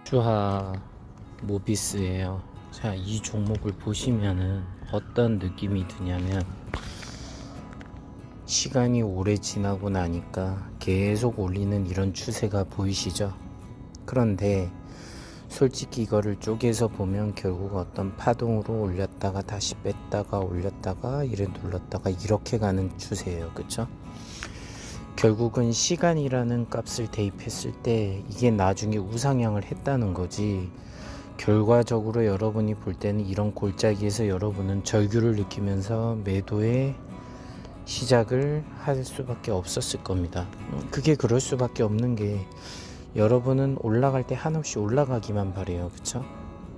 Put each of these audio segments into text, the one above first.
주하 모비스예요. 자, 이 종목을 보시면은 어떤 느낌이 드냐면 시간이 오래 지나고 나니까 계속 올리는 이런 추세가 보이시죠? 그런데 솔직히 이거를 쪼개서 보면 결국 어떤 파동으로 올렸다가 다시 뺐다가 올렸다가 이래 눌렀다가 이렇게 가는 추세예요. 그쵸? 결국은 시간이라는 값을 대입했을 때 이게 나중에 우상향을 했다는 거지, 결과적으로 여러분이 볼 때는 이런 골짜기에서 여러분은 절규를 느끼면서 매도의 시작을 할 수밖에 없었을 겁니다. 그게 그럴 수밖에 없는 게 여러분은 올라갈 때 한없이 올라가기만 바래요. 그쵸?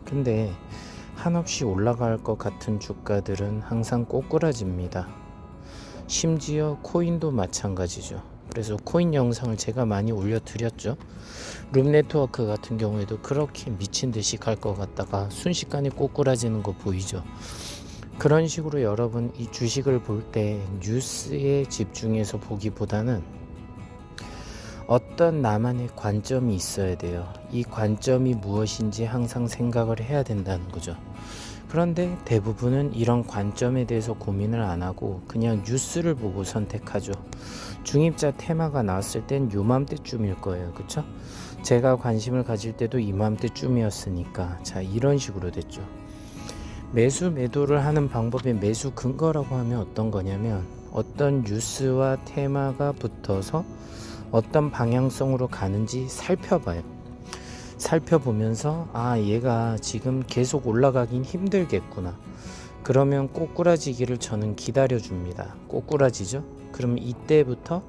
근데 한없이 올라갈 것 같은 주가들은 항상 꼬꾸라집니다. 심지어 코인도 마찬가지죠. 그래서 코인 영상을 제가 많이 올려드렸죠. 룸네트워크 같은 경우에도 그렇게 미친듯이 갈 것 같다가 순식간에 꼬꾸라지는 거 보이죠. 그런 식으로 여러분 이 주식을 볼 때 뉴스에 집중해서 보기보다는 어떤 나만의 관점이 있어야 돼요. 이 관점이 무엇인지 항상 생각을 해야 된다는 거죠. 그런데 대부분은 이런 관점에 대해서 고민을 안 하고 그냥 뉴스를 보고 선택하죠. 중입자 테마가 나왔을 땐 요맘때쯤일 거예요. 그쵸? 제가 관심을 가질 때도 이맘때쯤이었으니까. 자, 이런 식으로 됐죠. 매수 매도를 하는 방법의 매수 근거라고 하면 어떤 거냐면 어떤 뉴스와 테마가 붙어서 어떤 방향성으로 가는지 살펴봐요. 살펴보면서 얘가 지금 계속 올라가긴 힘들겠구나. 그러면 꼬꾸라지기를 저는 기다려줍니다. 꼬꾸라지죠? 그럼 이때부터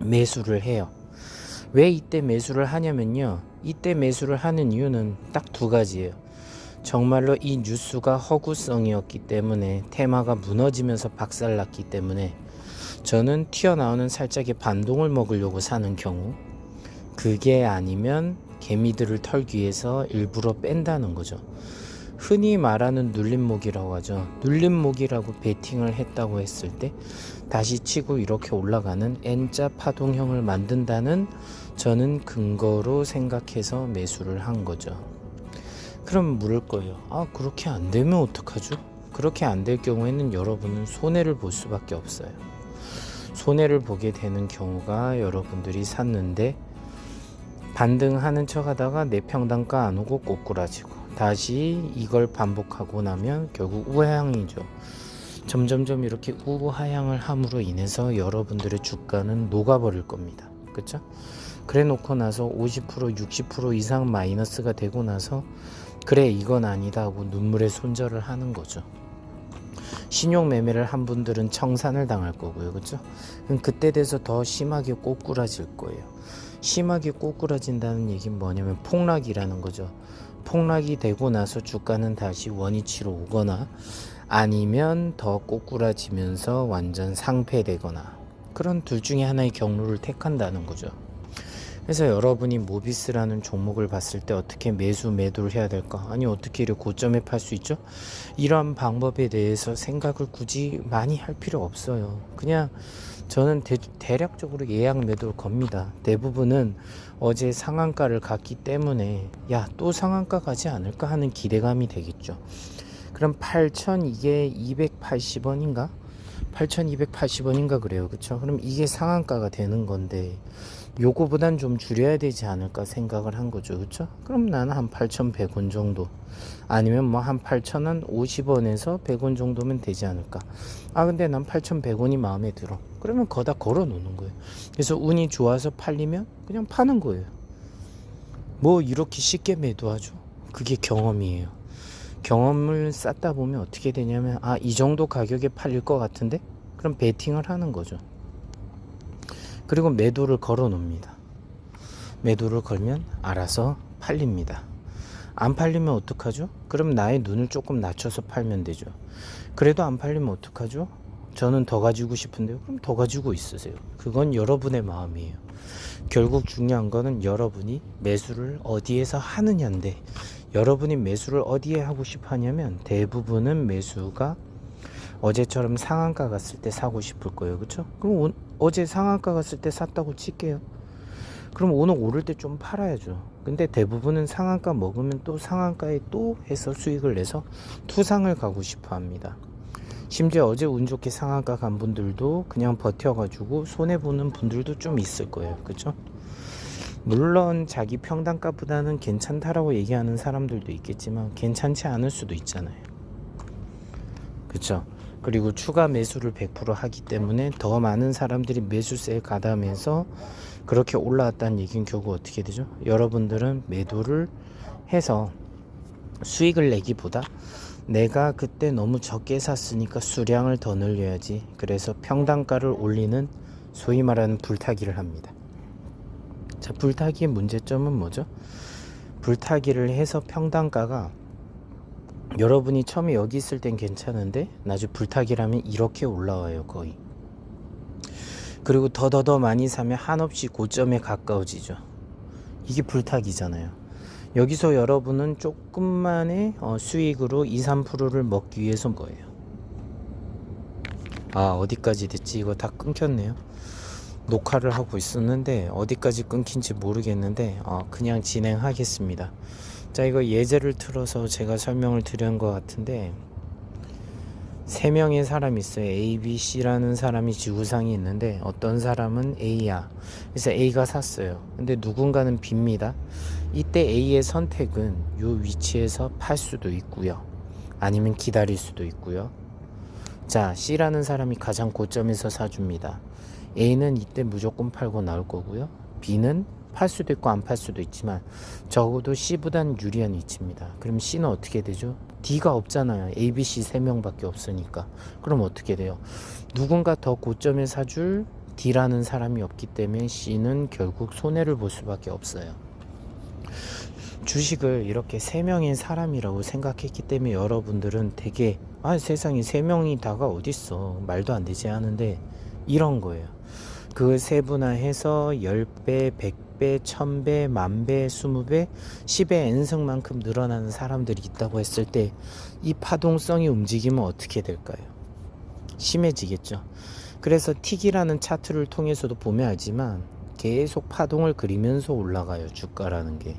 매수를 해요. 왜 이때 매수를 하냐면요, 이때 매수를 하는 이유는 딱 두 가지예요. 정말로 이 뉴스가 허구성이었기 때문에, 테마가 무너지면서 박살났기 때문에 저는 튀어나오는 살짝의 반동을 먹으려고 사는 경우, 그게 아니면 개미들을 털기 위해서 일부러 뺀다는 거죠. 흔히 말하는 눌림목이라고 하죠. 눌림목이라고 베팅을 했다고 했을 때 다시 치고 이렇게 올라가는 N자 파동형을 만든다는 저는 근거로 생각해서 매수를 한 거죠. 그럼 물을 거예요. 그렇게 안 되면 어떡하죠? 그렇게 안 될 경우에는 여러분은 손해를 볼 수밖에 없어요. 손해를 보게 되는 경우가, 여러분들이 샀는데 반등하는 척 하다가 내 평단가 안 오고 꼬꾸라지고 다시 이걸 반복하고 나면 결국 우하향이죠. 점점점 이렇게 우하향을 함으로 인해서 여러분들의 주가는 녹아버릴 겁니다. 그쵸? 그래 놓고 나서 50% 60% 이상 마이너스가 되고 나서 그래 이건 아니다 하고 눈물의 손절을 하는 거죠. 신용 매매를 한 분들은 청산을 당할 거고요. 그쵸? 그럼 그때 돼서 더 심하게 꼬꾸라질 거예요. 심하게 꼬꾸라진다는 얘기는 뭐냐면 폭락이라는 거죠. 폭락이 되고 나서 주가는 다시 원위치로 오거나 아니면 더 꼬꾸라지면서 완전 상폐되거나, 그런 둘 중에 하나의 경로를 택한다는 거죠. 그래서 여러분이 모비스라는 종목을 봤을 때 어떻게 매수 매도를 해야 될까? 아니 어떻게 이렇게 고점에 팔 수 있죠? 이런 방법에 대해서 생각을 굳이 많이 할 필요 없어요. 그냥 저는 대략적으로 예약 매도를 겁니다. 대부분은 어제 상한가를 갔기 때문에 또 상한가 가지 않을까 하는 기대감이 되겠죠. 그럼 8,000 이게 280원인가? 8,280원인가 그래요. 그쵸? 그럼 이게 상한가가 되는 건데 요거보단 좀 줄여야 되지 않을까 생각을 한 거죠. 그쵸? 그럼 나는 한 8,100원 정도, 아니면 뭐 한 8,000원 50원에서 100원 정도면 되지 않을까. 근데 난 8,100원이 마음에 들어. 그러면 거다 걸어 놓는 거예요. 그래서 운이 좋아서 팔리면 그냥 파는 거예요. 뭐 이렇게 쉽게 매도하죠. 그게 경험이에요. 경험을 쌓다 보면 어떻게 되냐면 이 정도 가격에 팔릴 것 같은데? 그럼 베팅을 하는 거죠. 그리고 매도를 걸어 놓습니다. 매도를 걸면 알아서 팔립니다. 안 팔리면 어떡하죠? 그럼 나의 눈을 조금 낮춰서 팔면 되죠. 그래도 안 팔리면 어떡하죠? 저는 더 가지고 싶은데요. 그럼 더 가지고 있으세요. 그건 여러분의 마음이에요. 결국 중요한 거는 여러분이 매수를 어디에서 하느냐인데, 여러분이 매수를 어디에 하고 싶어 하냐면 대부분은 매수가 어제처럼 상한가 갔을 때 사고 싶을 거예요. 그쵸? 그럼 어제 상한가 갔을 때 샀다고 칠게요. 그럼 오늘 오를 때 좀 팔아야죠. 근데 대부분은 상한가 먹으면 또 상한가에 또 해서 수익을 내서 투상을 가고 싶어 합니다. 심지어 어제 운 좋게 상한가 간 분들도 그냥 버텨가지고 손해보는 분들도 좀 있을 거예요. 그죠? 물론 자기 평단가보다는 괜찮다라고 얘기하는 사람들도 있겠지만 괜찮지 않을 수도 있잖아요. 그쵸? 그리고 추가 매수를 100% 하기 때문에 더 많은 사람들이 매수세에 가담해서 그렇게 올라왔다는 얘기는 결국 어떻게 되죠? 여러분들은 매도를 해서 수익을 내기보다 내가 그때 너무 적게 샀으니까 수량을 더 늘려야지, 그래서 평단가를 올리는 소위 말하는 불타기를 합니다. 자, 불타기의 문제점은 뭐죠? 불타기를 해서 평단가가 여러분이 처음에 여기 있을 땐 괜찮은데 나중에 불타기를 하면 이렇게 올라와요, 거의. 그리고 더 많이 사면 한없이 고점에 가까워지죠. 이게 불타기잖아요. 여기서 여러분은 조금만의 수익으로 2~3%를 먹기 위해서 뭐예요? 아, 어디까지 됐지? 이거 다 끊겼네요. 녹화를 하고 있었는데 어디까지 끊긴지 모르겠는데 그냥 진행하겠습니다. 자, 이거 예제를 틀어서 제가 설명을 드린 것 같은데, 3명의 사람이 있어요. A, B, C라는 사람이 지구상에 있는데 어떤 사람은 A야. 그래서 A가 샀어요. 근데 누군가는 B입니다. 이때 A의 선택은 이 위치에서 팔 수도 있고요, 아니면 기다릴 수도 있고요. 자, C라는 사람이 가장 고점에서 사줍니다. A는 이때 무조건 팔고 나올 거고요. B는 팔 수도 있고 안 팔 수도 있지만 적어도 C보다는 유리한 위치입니다. 그럼 C는 어떻게 되죠? D가 없잖아요. A, B, C 3명밖에 없으니까. 그럼 어떻게 돼요? 누군가 더 고점에 사줄 D라는 사람이 없기 때문에 C는 결국 손해를 볼 수밖에 없어요. 주식을 이렇게 3명의 사람이라고 생각했기 때문에 여러분들은 되게 세상에 3명이 다가 어딨어, 말도 안 되지 하는데, 이런 거예요. 그걸 세분화해서 10배, 100배, 1000배, 만배, 20배, 10의 n승만큼 늘어나는 사람들이 있다고 했을 때 이 파동성이 움직이면 어떻게 될까요? 심해지겠죠. 그래서 틱이라는 차트를 통해서도 보면 알지만 계속 파동을 그리면서 올라가요, 주가라는 게.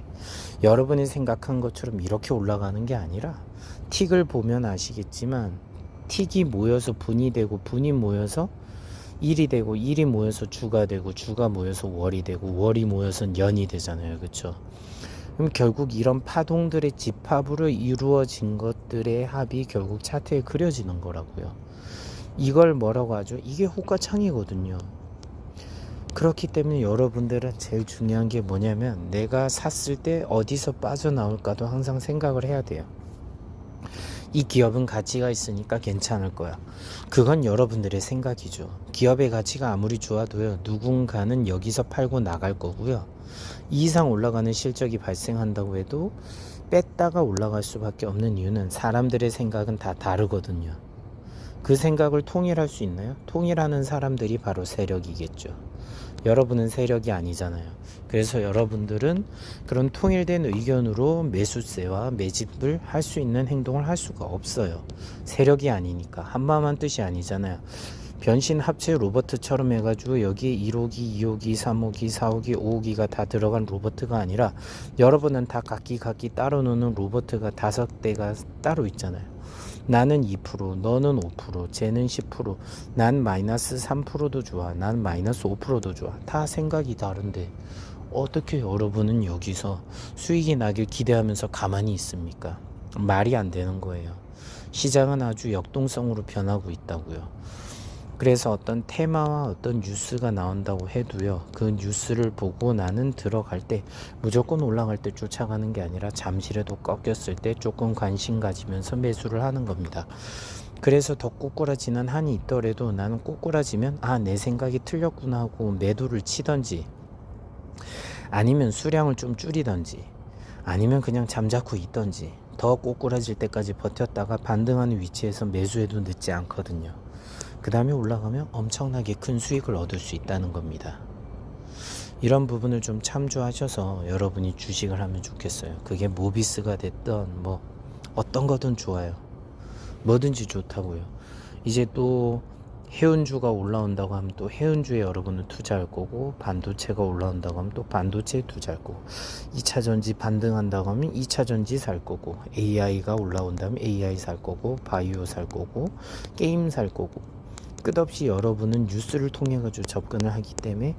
여러분이 생각한 것처럼 이렇게 올라가는 게 아니라, 틱을 보면 아시겠지만 틱이 모여서 분이 되고, 분이 모여서 일이 되고, 일이 모여서 주가 되고, 주가 모여서 월이 되고, 월이 모여서 년이 되잖아요. 그렇죠? 그럼 결국 이런 파동들의 집합으로 이루어진 것들의 합이 결국 차트에 그려지는 거라고요. 이걸 뭐라고 하죠? 이게 호가창이거든요. 그렇기 때문에 여러분들은 제일 중요한 게 뭐냐면, 내가 샀을 때 어디서 빠져나올까도 항상 생각을 해야 돼요. 이 기업은 가치가 있으니까 괜찮을 거야. 그건 여러분들의 생각이죠. 기업의 가치가 아무리 좋아도요, 누군가는 여기서 팔고 나갈 거고요. 이 이상 올라가는 실적이 발생한다고 해도 뺐다가 올라갈 수밖에 없는 이유는 사람들의 생각은 다 다르거든요. 그 생각을 통일할 수 있나요? 통일하는 사람들이 바로 세력이겠죠. 여러분은 세력이 아니잖아요. 그래서 여러분들은 그런 통일된 의견으로 매수세와 매집을 할 수 있는 행동을 할 수가 없어요. 세력이 아니니까. 한마음한 뜻이 아니잖아요. 변신 합체 로버트처럼 해가지고 여기에 1호기, 2호기, 3호기, 4호기, 5호기가 다 들어간 로버트가 아니라, 여러분은 다 각기 따로 노는 로버트가 5대가 따로 있잖아요. 나는 2%, 너는 5%, 쟤는 10%, 난 마이너스 3%도 좋아, 난 마이너스 5%도 좋아. 다 생각이 다른데 어떻게 여러분은 여기서 수익이 나길 기대하면서 가만히 있습니까? 말이 안 되는 거예요. 시장은 아주 역동성으로 변하고 있다고요. 그래서 어떤 테마와 어떤 뉴스가 나온다고 해도요, 그 뉴스를 보고 나는 들어갈 때 무조건 올라갈 때 쫓아가는 게 아니라 잠시라도 꺾였을 때 조금 관심 가지면서 매수를 하는 겁니다. 그래서 더 꼬꾸라지는 한이 있더라도 나는 꼬꾸라지면 내 생각이 틀렸구나 하고 매도를 치던지, 아니면 수량을 좀 줄이던지, 아니면 그냥 잠자코 있던지, 더 꼬꾸라질 때까지 버텼다가 반등하는 위치에서 매수해도 늦지 않거든요. 그 다음에 올라가면 엄청나게 큰 수익을 얻을 수 있다는 겁니다. 이런 부분을 좀 참조하셔서 여러분이 주식을 하면 좋겠어요. 그게 모비스가 됐던 어떤 거든 좋아요. 뭐든지 좋다고요. 이제 또 해운주가 올라온다고 하면 또 해운주에 여러분은 투자할 거고, 반도체가 올라온다고 하면 또 반도체에 투자할 거고, 2차전지 반등한다고 하면 2차전지 살 거고, AI가 올라온다면 AI 살 거고, 바이오 살 거고, 게임 살 거고, 끝없이 여러분은 뉴스를 통해 가지고 접근을 하기 때문에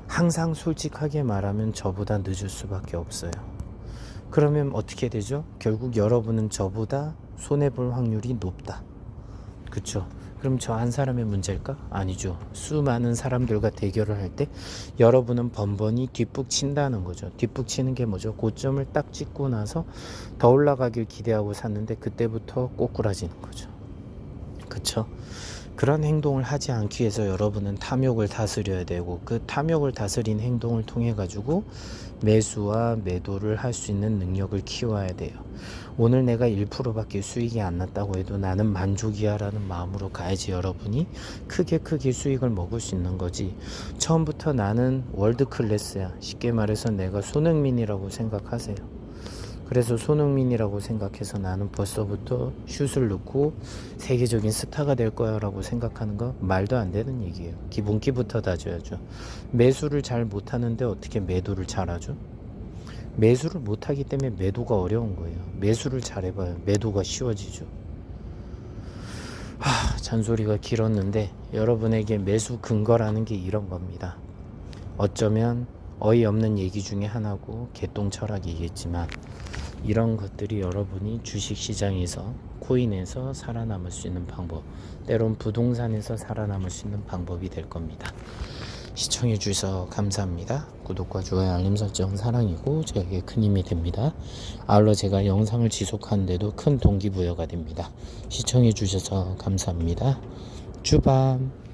항상 솔직하게 말하면 저보다 늦을 수밖에 없어요. 그러면 어떻게 되죠? 결국 여러분은 저보다 손해볼 확률이 높다. 그쵸? 그럼 저 한 사람의 문제일까? 아니죠. 수많은 사람들과 대결을 할 때 여러분은 번번이 뒷북 친다는 거죠. 뒷북 치는 게 뭐죠? 고점을 딱 찍고 나서 더 올라가길 기대하고 샀는데 그때부터 꼬꾸라지는 거죠. 그쵸? 그런 행동을 하지 않기 위해서 여러분은 탐욕을 다스려야 되고, 그 탐욕을 다스린 행동을 통해 가지고 매수와 매도를 할 수 있는 능력을 키워야 돼요. 오늘 내가 1%밖에 수익이 안 났다고 해도 나는 만족이야 라는 마음으로 가야지 여러분이 크게 수익을 먹을 수 있는 거지. 처음부터 나는 월드 클래스야, 쉽게 말해서 내가 손흥민이라고 생각하세요. 그래서 손흥민이라고 생각해서 나는 벌써부터 슛을 넣고 세계적인 스타가 될 거야 라고 생각하는 거 말도 안 되는 얘기예요. 기본기부터 다져야죠. 매수를 잘 못하는데 어떻게 매도를 잘하죠? 매수를 못하기 때문에 매도가 어려운 거예요. 매수를 잘해봐요. 매도가 쉬워지죠. 잔소리가 길었는데 여러분에게 매수 근거라는 게 이런 겁니다. 어쩌면 어이없는 얘기 중에 하나고 개똥 철학이겠지만, 이런 것들이 여러분이 주식시장에서, 코인에서 살아남을 수 있는 방법, 때론 부동산에서 살아남을 수 있는 방법이 될 겁니다. 시청해 주셔서 감사합니다. 구독과 좋아요, 알림 설정 사랑이고 저에게 큰 힘이 됩니다. 아울러 제가 영상을 지속하는데도 큰 동기부여가 됩니다. 시청해 주셔서 감사합니다. 주밤.